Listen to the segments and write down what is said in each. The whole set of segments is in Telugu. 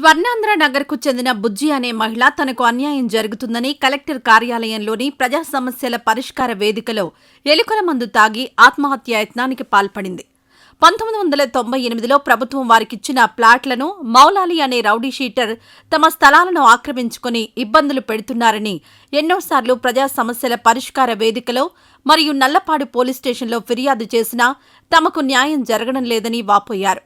స్వర్ణాంధ్ర నగర్కు చెందిన బుజ్జి అనే మహిళ తనకు అన్యాయం జరుగుతుందని కలెక్టర్ కార్యాలయంలోని ప్రజా సమస్యల పరిష్కార వేదికలో ఎలుకల మందు తాగి ఆత్మహత్యాయత్నానికి పాల్పడింది. 1998లో ప్రభుత్వం వారికిచ్చిన ప్లాట్లను మౌలాలి అనే రౌడీ షీటర్ తమ స్థలాలను ఆక్రమించుకుని ఇబ్బందులు పెడుతున్నారని ఎన్నోసార్లు ప్రజా సమస్యల పరిష్కార వేదికలో మరియు నల్లపాడు పోలీస్ స్టేషన్లో ఫిర్యాదు చేసినా తమకు న్యాయం జరగడం లేదని వాపోయారు.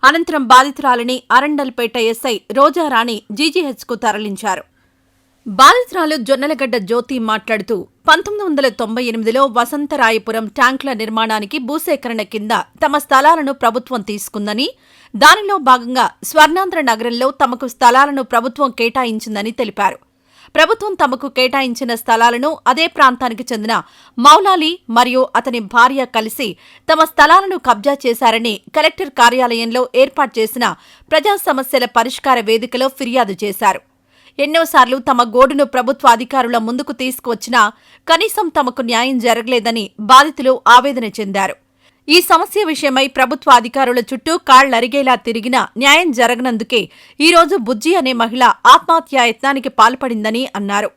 అనంతరం బాధితురాలిని అరండల్పేట ఎస్ఐ రోజారాణి జీజీహెచ్కు తరలించారు. బాధితురాలు జొన్నలగడ్డ జ్యోతి మాట్లాడుతూ 1998లో వసంతరాయపురం ట్యాంకుల నిర్మాణానికి భూసేకరణ కింద తమ స్థలాలను ప్రభుత్వం తీసుకుందని, దానిలో భాగంగా స్వర్ణాంధ్ర నగరంలో తమకు స్థలాలను ప్రభుత్వం కేటాయించిందని తెలిపారు. ప్రభుత్వం తమకు కేటాయించిన స్థలాలను అదే ప్రాంతానికి చెందిన మౌలాలి మరియు అతని భార్య కలిసి తమ స్థలాలను కబ్జా చేశారని కలెక్టర్ కార్యాలయంలో ఏర్పాటు చేసిన ప్రజా సమస్యల పరిష్కార వేదికలో ఫిర్యాదు చేశారు. ఎన్నోసార్లు తమ గోడును ప్రభుత్వ అధికారుల ముందుకు తీసుకువచ్చినా కనీసం తమకు న్యాయం జరగలేదని బాధితులు ఆవేదన చెందారు. ఈ సమస్య విషయమై ప్రభుత్వ అధికారుల చుట్టూ కాళ్లరిగేలా తిరిగినా న్యాయం జరగనందుకే ఈరోజు బుజ్జి అనే మహిళ ఆత్మహత్యాయత్నానికి పాల్పడిందని అన్నారు.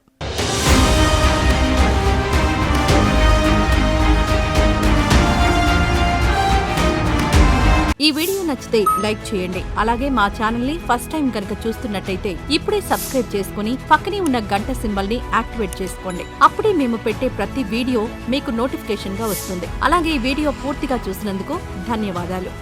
ఈ వీడియో నచ్చితే లైక్ చేయండి. అలాగే మా ఛానల్ ని ఫస్ట్ టైం కనుక చూస్తున్నట్టయితే ఇప్పుడే సబ్స్క్రైబ్ చేసుకుని పక్కనే ఉన్న గంట సింబల్ ని యాక్టివేట్ చేసుకోండి. అప్పుడే మేము పెట్టే ప్రతి వీడియో మీకు నోటిఫికేషన్ గా వస్తుంది. అలాగే ఈ వీడియో పూర్తిగా చూసినందుకు ధన్యవాదాలు.